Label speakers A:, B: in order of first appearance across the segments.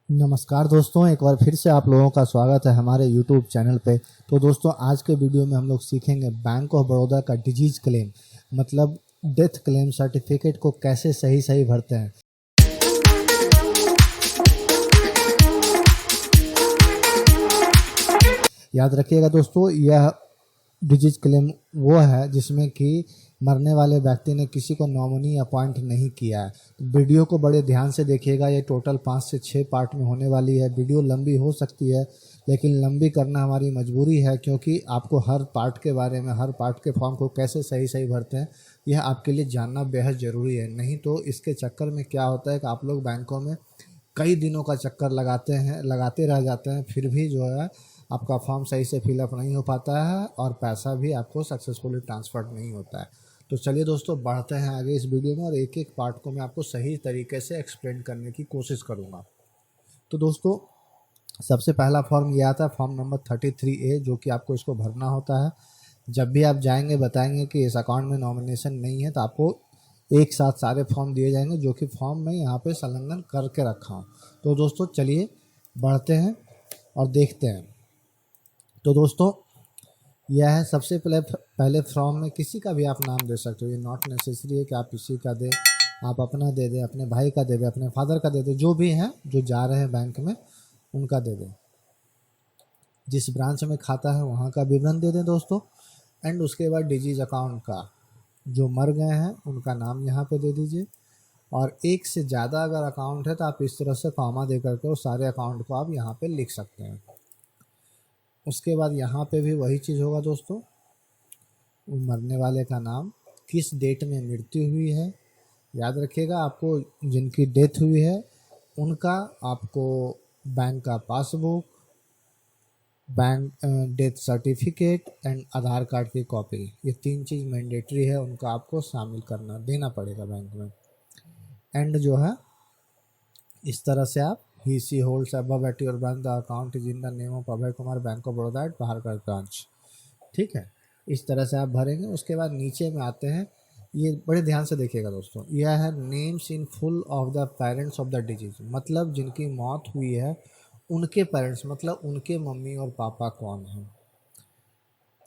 A: नमस्कार दोस्तों, एक बार फिर से आप लोगों का स्वागत है हमारे YouTube चैनल पे। तो दोस्तों, आज के वीडियो में हम लोग सीखेंगे बैंक ऑफ बड़ौदा का डिजीज क्लेम मतलब डेथ क्लेम सर्टिफिकेट को कैसे सही सही भरते हैं। याद रखिएगा दोस्तों, यह डिजीज क्लेम वो है जिसमें कि मरने वाले व्यक्ति ने किसी को नॉमिनी अपॉइंट नहीं किया है। तो वीडियो को बड़े ध्यान से देखिएगा। ये टोटल 5 से 6 पार्ट में होने वाली है। वीडियो लंबी हो सकती है, लेकिन लंबी करना हमारी मजबूरी है, क्योंकि आपको हर पार्ट के बारे में, हर पार्ट के फॉर्म को कैसे सही सही भरते हैं, यह आपके लिए जानना बेहद ज़रूरी है। नहीं तो इसके चक्कर में क्या होता है कि आप लोग बैंकों में कई दिनों का चक्कर लगाते रह जाते हैं, फिर भी जो है आपका फॉर्म सही से फिलअप नहीं हो पाता है और पैसा भी आपको सक्सेसफुली ट्रांसफ़र नहीं होता है। तो चलिए दोस्तों, बढ़ते हैं आगे इस वीडियो में और एक एक पार्ट को मैं आपको सही तरीके से एक्सप्लेन करने की कोशिश करूँगा। तो दोस्तों, सबसे पहला फॉर्म ये आता है, फॉर्म नंबर 33A, जो कि आपको इसको भरना होता है। जब भी आप जाएंगे बताएंगे कि इस अकाउंट में नॉमिनेशन नहीं है, तो आपको एक साथ सारे फॉर्म दिए जाएंगे, जो कि फॉर्म में यहाँ पे संलग्न करके रखा हूँ। तो दोस्तों चलिए बढ़ते हैं और देखते हैं। तो दोस्तों, यह है सबसे पहले फॉर्म में किसी का भी आप नाम दे सकते हो। ये नॉट नेसेसरी है कि आप किसी का दें, आप अपना दे दें, अपने भाई का दे दें, अपने फादर का दे दें, जो भी हैं जो जा रहे हैं बैंक में उनका दे दें। जिस ब्रांच में खाता है वहाँ का विवरण दे दें दोस्तों। एंड उसके बाद डिजीज अकाउंट का, जो मर गए हैं उनका नाम यहाँ पे दे दीजिए। और एक से ज़्यादा अगर अकाउंट है तो आप इस तरह से कॉमा दे करके वो सारे अकाउंट को आप यहाँ पे लिख सकते हैं। उसके बाद यहाँ पे भी वही चीज़ होगा दोस्तों। मरने वाले का नाम, किस डेट में मृत्यु हुई है, याद रखिएगा। आपको जिनकी डेथ हुई है उनका आपको बैंक का passbook, bank death certificate and Aadhaar card की कॉपी, ये 3 चीज़ मैंडेटरी है, उनका आपको शामिल करना देना पड़ेगा बैंक में। एंड जो है इस तरह से आप he she holds above at your bank the account is in the name of Abhay Kumar, bank of Baroda at Baharagarh branch. ठीक है, इस तरह से आप भरेंगे। उसके बाद नीचे में आते हैं, ये बड़े ध्यान से देखिएगा दोस्तों, यह है names in full of the parents of the disease, मतलब जिनकी मौत हुई है उनके पेरेंट्स, मतलब उनके मम्मी और पापा कौन हैं।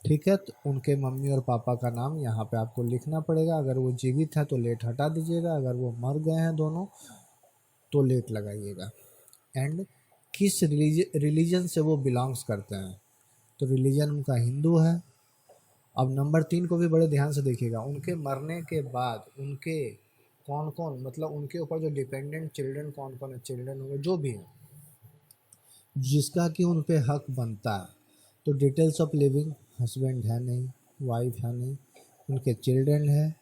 A: ठीक है, तो उनके मम्मी और पापा का नाम यहाँ पे आपको लिखना पड़ेगा। अगर वो जीवित है तो लेट हटा दीजिएगा, अगर वो मर गए हैं दोनों तो लेट लगाइएगा। एंड किस रिलीजन से वो बिलोंग्स करते हैं, तो रिलीजन उनका हिंदू है। अब नंबर 3 को भी बड़े ध्यान से देखिएगा। उनके मरने के बाद उनके कौन कौन, मतलब उनके ऊपर जो डिपेंडेंट चिल्ड्रन कौन कौन है, चिल्ड्रन होंगे जो भी हैं, जिसका कि उन पे हक बनता है। तो डिटेल्स ऑफ लिविंग, हस्बैंड है नहीं, वाइफ है नहीं, उनके चिल्ड्रन है,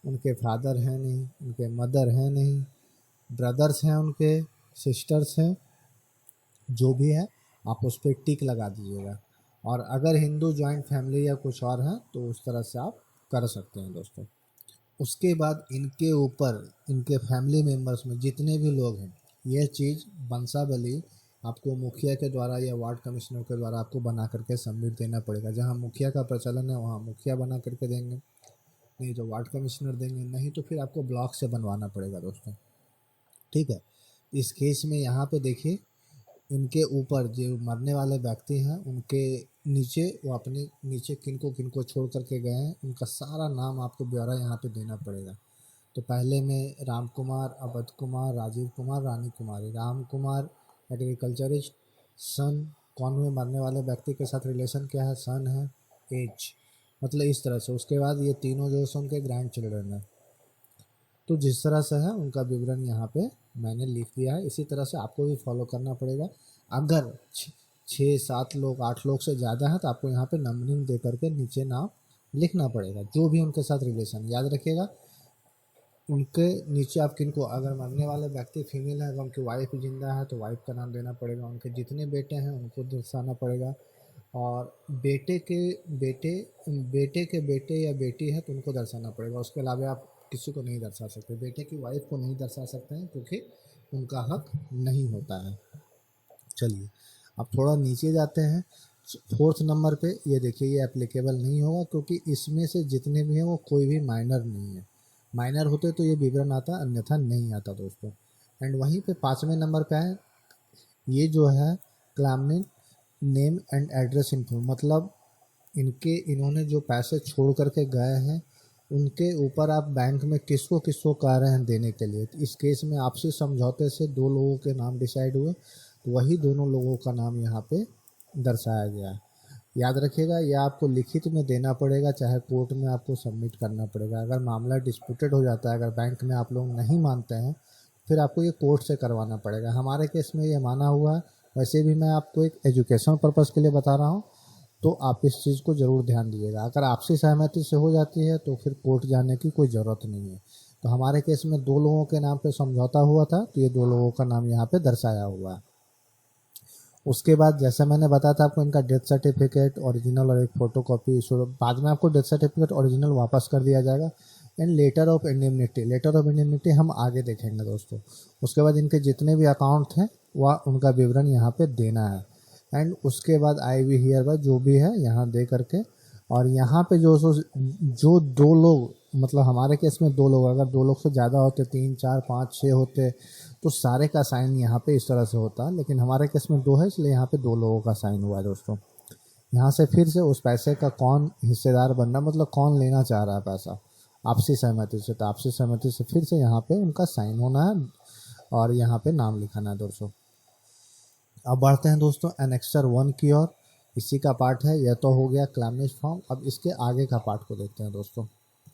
A: उनके फादर हैं नहीं, उनके मदर हैं नहीं, ब्रदर्स हैं उनके, सिस्टर्स हैं, जो भी है आप उस पर टिक लगा दीजिएगा। और अगर हिंदू जॉइंट फैमिली या कुछ और है तो उस तरह से आप कर सकते हैं दोस्तों। उसके बाद इनके ऊपर, इनके फैमिली मेम्बर्स में जितने भी लोग हैं, यह चीज़ वंशावली आपको मुखिया के द्वारा या वार्ड कमिश्नर के द्वारा आपको बना करके सबमिट देना पड़ेगा। जहाँ मुखिया का प्रचलन है वहाँ मुखिया बना करके देंगे, नहीं तो वार्ड कमिश्नर देंगे, नहीं तो फिर आपको ब्लॉक से बनवाना पड़ेगा दोस्तों। ठीक है, इस केस में यहाँ पे देखिए, इनके ऊपर जो मरने वाले व्यक्ति हैं उनके नीचे वो अपने नीचे किनको किनको छोड़ करके गए हैं, उनका सारा नाम आपको ब्यौरा यहाँ पे देना पड़ेगा। तो पहले में राम कुमार, अवध कुमार, राजीव कुमार, रानी कुमारी। राम कुमार एग्रीकल्चरिस्ट, सन, कौन हुए मरने वाले व्यक्ति के साथ रिलेशन क्या है, सन है, एज, मतलब इस तरह से। उसके बाद ये तीनों जो है उनके ग्रैंड चिल्ड्रन है। तो जिस तरह से है उनका विवरण यहाँ पे मैंने लिख दिया है, इसी तरह से आपको भी फॉलो करना पड़ेगा। अगर 6 7 लोग 8 लोग से ज़्यादा है तो आपको यहाँ पे नंबरिंग दे करके नीचे नाम लिखना पड़ेगा, जो भी उनके साथ रिलेशन। याद रखिएगा, उनके नीचे आप किनको, अगर मरने वाले व्यक्ति फीमेल है, अगर उनकी वाइफ जिंदा है तो वाइफ का नाम देना पड़ेगा, उनके जितने बेटे हैं उनको दर्शाना पड़ेगा, और बेटे के बेटे, बेटे के बेटे या बेटी है तो उनको दर्शाना पड़ेगा। उसके अलावा आप किसी को नहीं दर्शा सकते, बेटे की वाइफ को नहीं दर्शा सकते हैं क्योंकि उनका हक नहीं होता है। चलिए अब थोड़ा नीचे जाते हैं, 4th नंबर पे। ये देखिए, ये एप्लीकेबल नहीं होगा क्योंकि इसमें से जितने भी हैं वो कोई भी माइनर नहीं है। माइनर होते तो ये विवरण आता, अन्यथा नहीं आता दोस्तों। एंड वहीं पे 5वें नंबर पे है ये जो है climate name and address info, मतलब इन्होंने जो पैसे छोड़ करके गए हैं उनके ऊपर आप बैंक में किसको किसको कह रहे हैं देने के लिए। इस केस में आपसी समझौते से 2 लोगों के नाम डिसाइड हुए, तो वही दोनों लोगों का नाम यहाँ पे दर्शाया गया है। याद रखिएगा, यह आपको लिखित में देना पड़ेगा, चाहे कोर्ट में आपको सबमिट करना पड़ेगा। अगर मामला डिस्प्यूटेड हो जाता है, अगर बैंक में आप लोग नहीं मानते हैं, फिर आपको ये कोर्ट से करवाना पड़ेगा। हमारे केस में ये माना हुआ है। वैसे भी मैं आपको एक एजुकेशन पर्पज़ के लिए बता रहा हूँ, तो आप इस चीज़ को ज़रूर ध्यान दीजिएगा। अगर आपसी सहमति से हो जाती है तो फिर कोर्ट जाने की कोई ज़रूरत नहीं है। तो हमारे केस में 2 लोगों के नाम पे समझौता हुआ था, तो ये 2 लोगों का नाम यहाँ पे दर्शाया हुआ है। उसके बाद जैसे मैंने बताया था आपको, इनका डेथ सर्टिफिकेट ओरिजिनल और एक फ़ोटोकॉपी इशू, बाद में आपको डेथ सर्टिफिकेट ओरिजिनल वापस कर दिया जाएगा। एंड लेटर ऑफ इंडेमनिटी हम आगे देखेंगे दोस्तों। उसके बाद इनके जितने भी अकाउंट हैं वह उनका विवरण यहाँ पे देना है। एंड उसके बाद आई वी हियर बाय जो भी है यहाँ दे करके, और यहाँ पे जो 2 लोग, मतलब हमारे केस में 2 लोग, अगर 2 लोग से ज़्यादा होते, 3 4 5 6 होते, तो सारे का साइन यहाँ पे इस तरह से होता, लेकिन हमारे केस में 2 है, इसलिए यहाँ पे 2 लोगों का साइन हुआ है दोस्तों। यहाँ से फिर से उस पैसे का कौन हिस्सेदार बनना, मतलब कौन लेना चाह रहा है पैसा आपसी सहमति से, तो आपसी सहमति से फिर से यहाँ पे उनका साइन होना है और यहाँ पे नाम लिखाना है दोस्तों। अब बढ़ते हैं दोस्तों एनेक्सर 1 की ओर। इसी का पार्ट है, यह तो हो गया क्लैमनेस फॉर्म। अब इसके आगे का पार्ट को देखते हैं दोस्तों।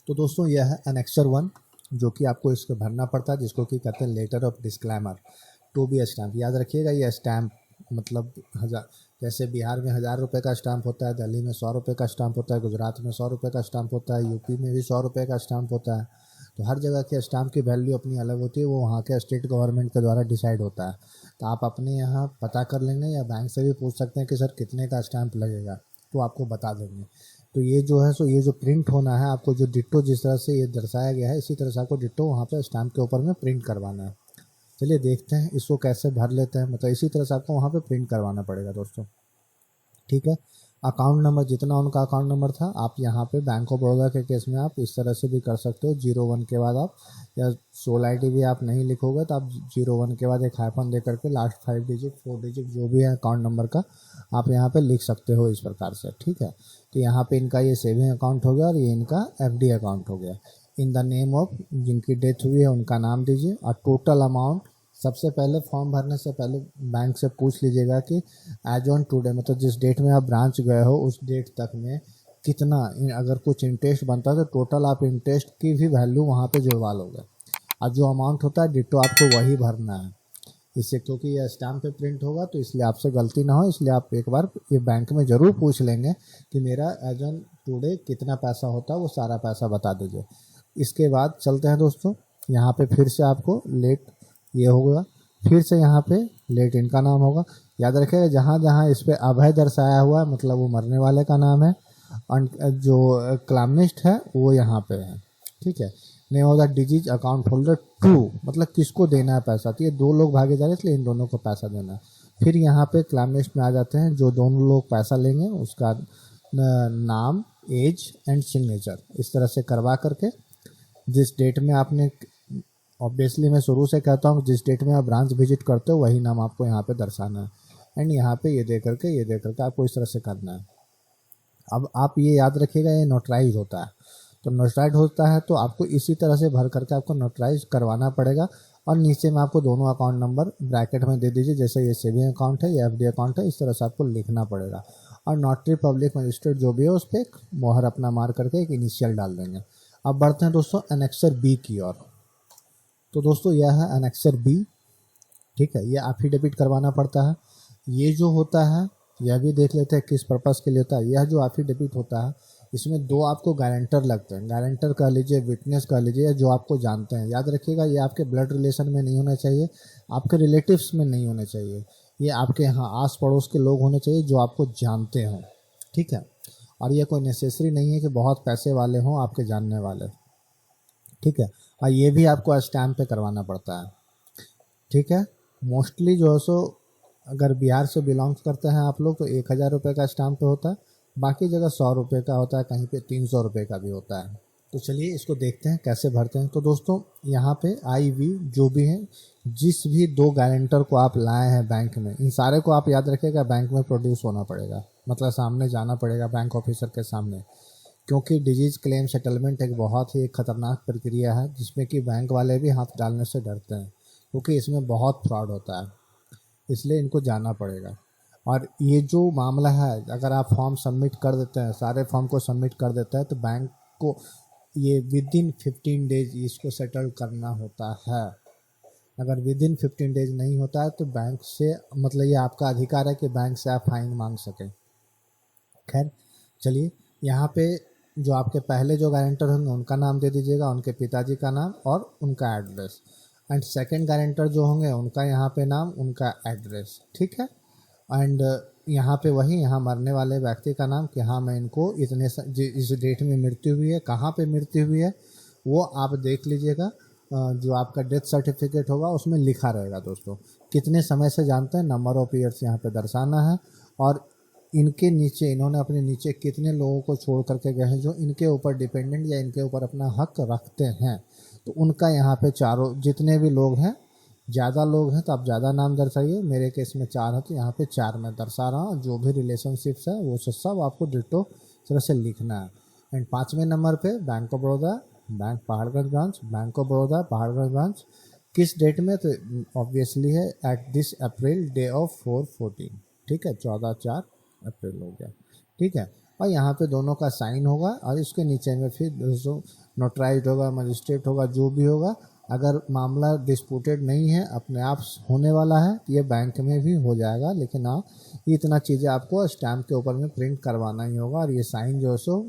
A: तो दोस्तों यह है एनेक्सर 1, जो कि आपको इसको भरना पड़ता है, जिसको कि कहते हैं letter of disclaimer to be stamp. याद रखिएगा, यह स्टैम्प मतलब जैसे बिहार में 1000 रुपये का स्टैम्प होता है, दिल्ली में 100 रुपये का स्टैम्प होता है, गुजरात में 100 रुपये का स्टैम्प होता है, यूपी में भी 100 रुपये का स्टैम्प होता है। तो हर जगह के स्टैम्प की वैल्यू अपनी अलग होती है, वो वहाँ के स्टेट गवर्नमेंट के द्वारा डिसाइड होता है। तो आप अपने यहाँ पता कर लेंगे या बैंक से भी पूछ सकते हैं कि सर कितने का स्टैम्प लगेगा, तो आपको बता देंगे। तो ये जो है ये जो प्रिंट होना है, आपको जो डिट्टो जिस तरह से ये दर्शाया गया है, इसी तरह से आपको डिट्टो वहाँ पे स्टैम्प के ऊपर में प्रिंट करवाना है। चलिए देखते हैं इसको कैसे भर लेते हैं, मतलब इसी तरह से आपको वहाँ पे प्रिंट करवाना पड़ेगा दोस्तों। ठीक है, अकाउंट नंबर जितना उनका अकाउंट नंबर था, आप यहाँ पे बैंक ऑफ बड़ौदा के केस में आप इस तरह से भी कर सकते हो। 01 के बाद आप, या सोल आई डी भी आप नहीं लिखोगे तो आप 01 के बाद एक हाइफन दे करके लास्ट 5 डिजिट 4 डिजिट जो भी है अकाउंट नंबर का, आप यहाँ पे लिख सकते हो इस प्रकार से। ठीक है, तो यहाँ पे इनका ये सेविंग अकाउंट हो गया और ये इनका FD अकाउंट हो गया। इन द नेम ऑफ, जिनकी डेथ हुई है उनका नाम दीजिए, और टोटल अमाउंट सबसे पहले फॉर्म भरने से पहले बैंक से पूछ लीजिएगा कि एज ऑन टुडे, मतलब जिस डेट में आप ब्रांच गए हो उस डेट तक में कितना, अगर कुछ इंटरेस्ट बनता है तो टोटल आप इंटरेस्ट की भी वैल्यू वहाँ पे जुड़वा लोगे, और जो अमाउंट होता है डिट्टो आपको वही भरना है। इससे क्योंकि यह स्टैम्प पे प्रिंट होगा तो इसलिए आपसे गलती ना हो, इसलिए आप एक बार ये बैंक में ज़रूर पूछ लेंगे कि मेरा एज ऑन टुडे कितना पैसा होता है, वो सारा पैसा बता दीजिए। इसके बाद चलते हैं दोस्तों, यहाँ पे फिर से आपको लेट ये होगा, फिर से यहाँ पे लेट इनका नाम होगा। याद रखिएगा, जहाँ जहाँ इस पर अभय दर्शाया हुआ है मतलब वो मरने वाले का नाम है, और जो क्लामनिस्ट है वो यहाँ पे है। ठीक है, name of the disease account holder 2, मतलब किसको देना है पैसा, तो ये 2 लोग भागे जा रहे हैं इसलिए इन दोनों को पैसा देना है। फिर यहाँ पे क्लामनिस्ट में आ जाते हैं, जो दोनों लोग पैसा लेंगे उसका नाम, एज एंड सिग्नेचर इस तरह से करवा करके, जिस डेट में आपने, ऑब्वियसली मैं शुरू से कहता हूँ जिस डेट में आप ब्रांच विजिट करते हो वही नाम आपको यहाँ पे दर्शाना है। एंड यहाँ पे ये दे करके आपको इस तरह से करना है। अब आप ये याद रखिएगा, ये नोटराइज होता है, तो नोटराइज होता है तो आपको इसी तरह से भर करके आपको नोटराइज करवाना पड़ेगा। और नीचे में आपको दोनों अकाउंट नंबर ब्रैकेट में दे दीजिए, जैसे ये सेविंग अकाउंट है, ये FD अकाउंट है, इस तरह से आपको लिखना पड़ेगा। और नोटरी पब्लिक मजिस्ट्रेट जो भी है उस पर मोहर अपना मार करके एक इनिशियल डाल देंगे। अब बढ़ते हैं दोस्तों एनेक्सर B की ओर। तो दोस्तों यह है एनेक्सर B। ठीक है, ये एफिडेविट करवाना पड़ता है। ये जो होता है यह भी देख लेते हैं किस पर्पज़ के लिए होता है। यह जो एफिडेविट होता है इसमें 2 आपको गारंटर लगते हैं, गारंटर कह लीजिए, विटनेस कह लीजिए, जो आपको जानते हैं। याद रखिएगा, ये आपके ब्लड रिलेशन में नहीं होना चाहिए, आपके रिलेटिव्स में नहीं होने चाहिए, ये आपके यहाँ आस पड़ोस के लोग होने चाहिए जो आपको जानते हों। ठीक है, और ये कोई नेसेसरी नहीं है कि बहुत पैसे वाले हों आपके जानने वाले। ठीक है, और ये भी आपको स्टैम्प पे करवाना पड़ता है। ठीक है, मोस्टली जो है अगर बिहार से बिलोंग्स करते हैं आप लोग तो 1000 रुपये का स्टैम्प पे होता है, बाकी जगह 100 रुपये का होता है, कहीं पे 300 रुपये का भी होता है। तो चलिए इसको देखते हैं कैसे भरते हैं। तो दोस्तों यहाँ पे IV जो भी है, जिस भी दो गारंटर को आप लाए हैं बैंक में, इन सारे को आप याद रखिएगा बैंक में प्रोड्यूस होना पड़ेगा, मतलब सामने जाना पड़ेगा बैंक ऑफिसर के सामने। क्योंकि डिजीज क्लेम सेटलमेंट एक बहुत ही खतरनाक प्रक्रिया है जिसमें कि बैंक वाले भी हाथ डालने से डरते हैं, क्योंकि इसमें बहुत फ्रॉड होता है, इसलिए इनको जाना पड़ेगा। और ये जो मामला है, अगर आप फॉर्म सबमिट कर देते हैं, सारे फॉर्म को सबमिट कर देते हैं, तो बैंक को ये विद इन 15 डेज इसको सेटल करना होता है। अगर विद इन 15 डेज नहीं होता है तो बैंक से, मतलब ये आपका अधिकार है कि बैंक से आप फाइन मांग सकें। खैर चलिए, यहाँ पे जो आपके पहले जो गारंटर होंगे उनका नाम दे दीजिएगा, उनके पिताजी का नाम और उनका एड्रेस। एंड सेकंड गारंटर जो होंगे उनका यहाँ पे नाम, उनका एड्रेस, ठीक है। एंड यहाँ पे वही, यहाँ मरने वाले व्यक्ति का नाम कि हाँ मैं इनको इतने इस डेट में मृत्यु हुई है, कहाँ पे मृत्यु हुई है वो आप देख लीजिएगा। जो आपका डेथ सर्टिफिकेट होगा उसमें लिखा रहेगा दोस्तों। कितने समय से जानते हैं, नंबर ऑफ ईयर्स यहाँ पे दर्शाना है। और इनके नीचे, इन्होंने अपने नीचे कितने लोगों को छोड़ करके गए हैं जो इनके ऊपर डिपेंडेंट या इनके ऊपर अपना हक रखते हैं, तो उनका यहाँ पे चारों जितने भी लोग हैं, ज़्यादा लोग हैं तो आप ज़्यादा नाम दर्शाइए। मेरे केस में 4 है तो यहाँ पे 4 मैं दर्शा रहा हूँ। जो भी रिलेशनशिप्स है वो सब आपको डिटो तरह से लिखना है। एंड 5वें नंबर पे bank of Baroda, bank Paharganj branch, bank of Baroda Paharganj branch, किस डेट में, तो ऑब्वियसली है at this April day of 4/14, ठीक है, 14/4 हो गया, ठीक है। और यहाँ पे दोनों का साइन होगा और इसके नीचे में फिर दोस्तों नोटराइज होगा, मजिस्ट्रेट होगा, जो भी होगा। अगर मामला डिस्प्यूटेड नहीं है, अपने आप होने वाला है, तो ये बैंक में भी हो जाएगा। लेकिन हाँ, ये इतना चीज़ें आपको स्टैम्प के ऊपर में प्रिंट करवाना ही होगा और ये साइन जो है सो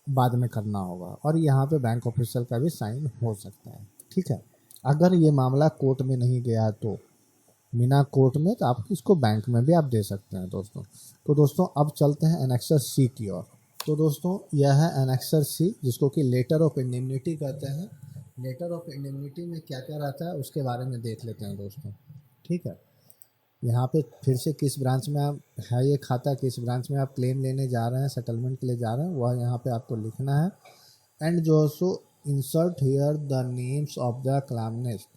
A: बाद में करना होगा। और यहाँ पे बैंक ऑफिसर का भी साइन हो सकता है, ठीक है। अगर ये मामला कोर्ट में नहीं गया तो बिना कोर्ट में, तो आप इसको बैंक में भी आप दे सकते हैं दोस्तों। तो दोस्तों अब चलते हैं एनेक्सर सी की ओर। तो दोस्तों यह है एनेक्सर सी, जिसको कि लेटर ऑफ इंडेमनिटी कहते हैं। लेटर ऑफ इंडेमनिटी में क्या क्या रहता है उसके बारे में देख लेते हैं दोस्तों, ठीक है। यहाँ पे फिर से किस ब्रांच में आप है ये खाता, किस ब्रांच में आप क्लेम लेने जा रहे हैं, सेटलमेंट के लिए जा रहे हैं, वह यहाँ पे आपको लिखना है। एंड जो so insert here the names of the claimants.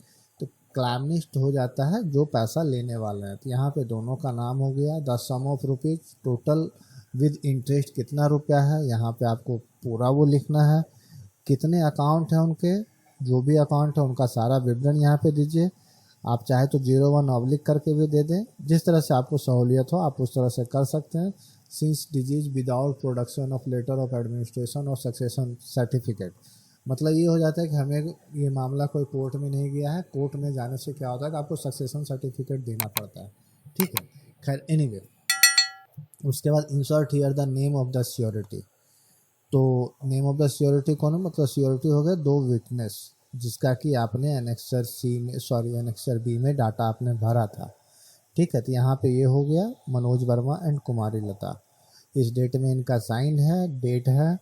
A: तो क्लैमनिस्ट हो जाता है जो पैसा लेने वाले हैं, तो यहाँ पे दोनों का नाम हो गया। The sum of rupees, total with interest कितना रुपया है, यहाँ पे आपको पूरा वो लिखना है। कितने अकाउंट हैं उनके, जो भी अकाउंट है उनका सारा विवरण यहाँ पे दीजिए। आप चाहे तो 01 ऑब्लिक करके भी दे दें, जिस तरह से आपको सहूलियत हो आप उस तरह से कर सकते हैं। Since disease without production of letter of administration और सक्सेशन सर्टिफिकेट, मतलब ये हो जाता है कि हमें ये मामला कोई कोर्ट में नहीं गया है, कोर्ट में जाने से क्या होता है कि आपको सक्सेशन सर्टिफिकेट देना पड़ता है, ठीक है। खैर एनीवे, उसके बाद insert here the name of the surety. तो नेम ऑफ द श्योरिटी कौन है, मतलब श्योरिटी हो गए 2 विटनेस, जिसका कि आपने एनेक्सर सी में, सॉरी एनेक्सर बी में डाटा आपने भरा था, ठीक है। तो यहाँ पे ये हो गया मनोज वर्मा एंड कुमारी लता। इस डेट में इनका साइन है, डेट है,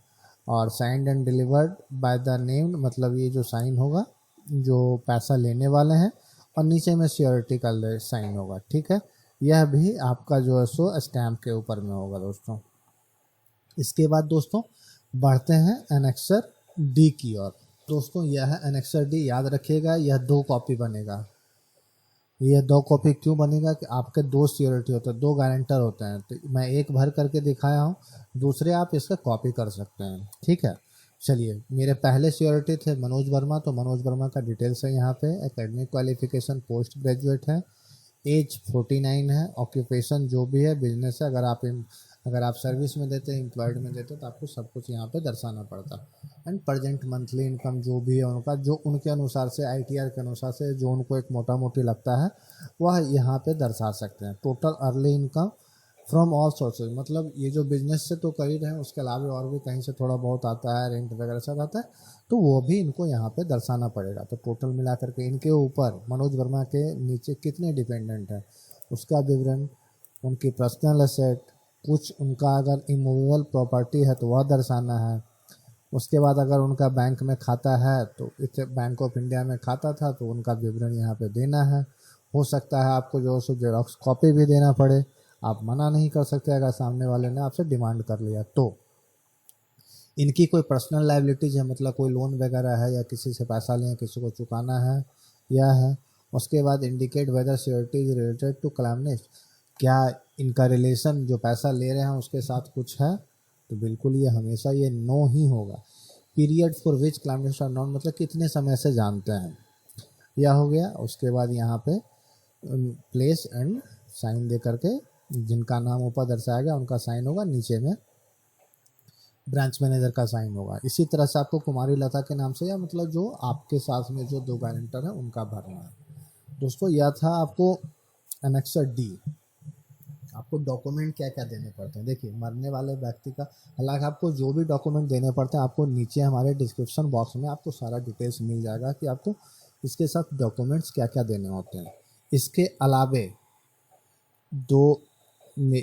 A: और signed and delivered by the name, मतलब ये जो साइन होगा जो पैसा लेने वाले हैं, और नीचे में श्योरिटी का साइन होगा, ठीक है। यह भी आपका जो है सो स्टैम्प के ऊपर में होगा दोस्तों। इसके बाद दोस्तों बढ़ते हैं एनेक्सर डी की ओर। दोस्तों यह है एनेक्सर डी, याद रखिएगा यह 2 कॉपी बनेगा। यह 2 कॉपी क्यों बनेगा कि आपके 2 सिक्योरिटी होते हैं, 2 गारंटर होते हैं। तो मैं एक भर करके दिखाया हूँ, दूसरे आप इसका कॉपी कर सकते हैं, ठीक है। चलिए, मेरे पहले सिक्योरिटी थे मनोज वर्मा, तो मनोज वर्मा का डिटेल्स है यहाँ पे। एकेडमिक क्वालिफिकेशन पोस्ट ग्रेजुएट है, एज 49 है, ऑक्यूपेशन जो भी है बिजनेस है। अगर आप सर्विस में देते हैं, एम्प्लॉयड में देते हैं, तो आपको सब कुछ यहाँ पे दर्शाना पड़ता है। एंड प्रेजेंट मंथली इनकम जो भी है उनका, जो उनके अनुसार से ITR के अनुसार से जो उनको एक मोटा मोटी लगता है वह यहाँ पे दर्शा सकते हैं। Total early income from all sources, मतलब ये जो बिजनेस से तो कर ही रहे हैं, उसके अलावा और भी कहीं से थोड़ा बहुत आता है, रेंट वगैरह सब आता है, तो वो भी इनको यहाँ पे दर्शाना पड़ेगा। तो टोटल मिला करके इनके ऊपर मनोज वर्मा के नीचे कितने डिपेंडेंट हैं उसका विवरण, उनकी पर्सनल एसेट, कुछ उनका अगर इमूवेबल प्रॉपर्टी है तो वह दर्शाना है। उसके बाद अगर उनका बैंक में खाता है तो इसे बैंक ऑफ इंडिया में खाता था तो उनका विवरण यहाँ पे देना है। हो सकता है आपको जो सो जेरॉक्स कॉपी भी देना पड़े, आप मना नहीं कर सकते अगर सामने वाले ने आपसे डिमांड कर लिया तो। इनकी कोई पर्सनल लायबिलिटीज है, मतलब कोई लोन वगैरह है या किसी से पैसा लें, किसी को चुकाना है, यह है। उसके बाद indicate whether security is related to climate, क्या इनका रिलेशन जो पैसा ले रहे हैं उसके साथ कुछ है, तो बिल्कुल ये हमेशा ये नो ही होगा। Period for which climate are known, मतलब कितने समय से जानते हैं, यह हो गया। उसके बाद यहाँ पे प्लेस एंड साइन दे करके जिनका नाम ऊपर दर्शाया गया उनका साइन होगा, नीचे में ब्रांच मैनेजर का साइन होगा। इसी तरह से आपको कुमारी लता के नाम से या मतलब जो आपके साथ में जो 2 गारंटर हैं उनका भरना है। दोस्तों यह था आपको एनेक्सर डी। आपको डॉक्यूमेंट क्या क्या देने पड़ते हैं, देखिए मरने वाले व्यक्ति का, हालांकि आपको जो भी डॉक्यूमेंट देने पड़ते हैं आपको नीचे हमारे डिस्क्रिप्शन बॉक्स में आपको सारा डिटेल्स मिल जाएगा कि आपको इसके साथ डॉक्यूमेंट्स क्या क्या देने होते हैं। इसके अलावे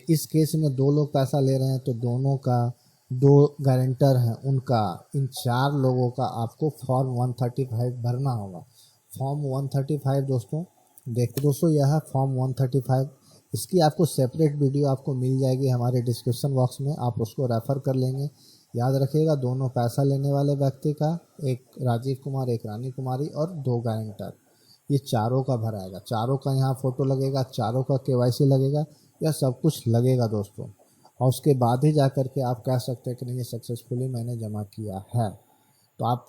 A: इस केस में 2 लोग पैसा ले रहे हैं तो दोनों का, 2 गारंटर हैं उनका, इन 4 लोगों का आपको फॉर्म 135 भरना होगा। फॉर्म 135 दोस्तों यह है फॉर्म 135। इसकी आपको सेपरेट वीडियो आपको मिल जाएगी हमारे डिस्क्रिप्शन बॉक्स में, आप उसको रेफ़र कर लेंगे। याद रखिएगा दोनों पैसा लेने वाले व्यक्ति का, एक राजीव कुमार, एक रानी कुमारी और 2 गारंटर, ये चारों का भराएगा। चारों का यहाँ फ़ोटो लगेगा, चारों का केवाईसी लगेगा, यह सब कुछ लगेगा दोस्तों। और उसके बाद ही जा कर के आप कह सकते हैं कि नहीं ये सक्सेसफुली मैंने जमा किया है। तो आप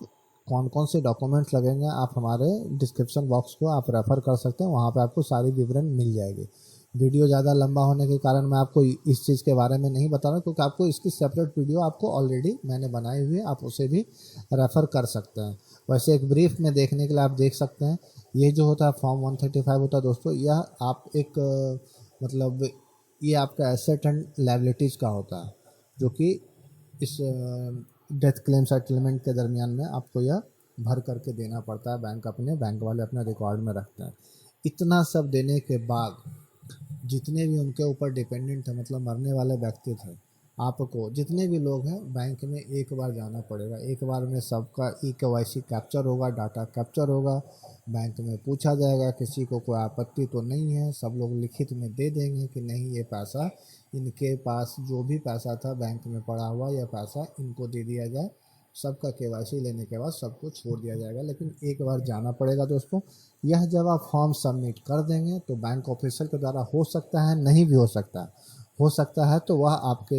A: कौन कौन से डॉक्यूमेंट्स लगेंगे आप हमारे डिस्क्रिप्शन बॉक्स को आप रेफ़र कर सकते हैं, वहाँ पे आपको सारी विवरण मिल जाएगी। वीडियो ज़्यादा लंबा होने के कारण मैं आपको इस चीज़ के बारे में नहीं बता रहा, क्योंकि आपको इसकी सेपरेट वीडियो आपको ऑलरेडी मैंने बनाई हुई है, आप उसे भी रेफ़र कर सकते हैं। वैसे एक ब्रीफ में देखने के लिए आप देख सकते हैं, ये जो होता है फॉर्म 135 होता है दोस्तों, यह आप एक मतलब ये आपका एसेट एंड लायबिलिटीज़ का होता है, जो कि इस डेथ क्लेम सेटलमेंट के दरमियान में आपको यह भर करके देना पड़ता है। बैंक वाले अपने रिकॉर्ड में रखते हैं। इतना सब देने के बाद जितने भी उनके ऊपर डिपेंडेंट है, मतलब मरने वाले व्यक्ति थे, आपको जितने भी लोग हैं बैंक में एक बार जाना पड़ेगा। एक बार में सबका KYC कैप्चर होगा, डाटा कैप्चर होगा, बैंक में पूछा जाएगा किसी को कोई आपत्ति तो नहीं है, सब लोग लिखित में दे देंगे कि नहीं ये पैसा इनके पास, जो भी पैसा था बैंक में पड़ा हुआ यह पैसा इनको दे दिया जाए। सबका KYC लेने के बाद सबको छोड़ दिया जाएगा, लेकिन एक बार जाना पड़ेगा दोस्तों। यह जब आप फॉर्म सबमिट कर देंगे तो बैंक ऑफिसर के द्वारा हो सकता है, नहीं भी हो सकता है तो वह आपके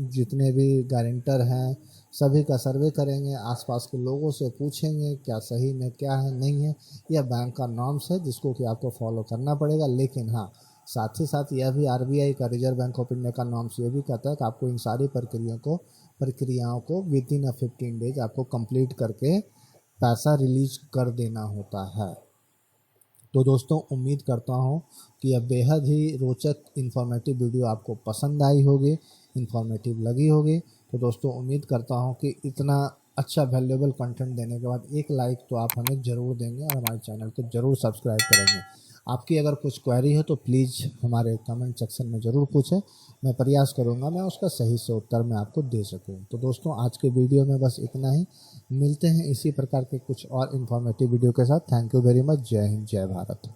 A: जितने भी गारंटर हैं सभी का सर्वे करेंगे, आसपास के लोगों से पूछेंगे क्या सही में क्या है नहीं है। यह बैंक का नॉर्म्स है जिसको कि आपको फॉलो करना पड़ेगा। लेकिन हाँ, साथ ही साथ यह भी RBI का, रिजर्व बैंक ऑफ इंडिया का नॉर्म्स ये भी कहता है कि आपको इन सारी प्रक्रियाओं को विद इन 15 डेज आपको कंप्लीट करके पैसा रिलीज कर देना होता है। तो दोस्तों उम्मीद करता हूँ कि यह बेहद ही रोचक इन्फॉर्मेटिव वीडियो आपको पसंद आई होगी, इन्फॉर्मेटिव लगी होगी। तो दोस्तों उम्मीद करता हूँ कि इतना अच्छा वैल्यूएबल कंटेंट देने के बाद एक लाइक तो आप हमें ज़रूर देंगे और हमारे चैनल को ज़रूर सब्सक्राइब करेंगे। आपकी अगर कुछ क्वेरी हो तो प्लीज़ हमारे कमेंट सेक्शन में ज़रूर पूछें, मैं प्रयास करूँगा मैं उसका सही से उत्तर मैं आपको दे सकूँ। तो दोस्तों आज के वीडियो में बस इतना ही, मिलते हैं इसी प्रकार के कुछ और इन्फॉर्मेटिव वीडियो के साथ। Thank you very much. जय हिंद, जय भारत।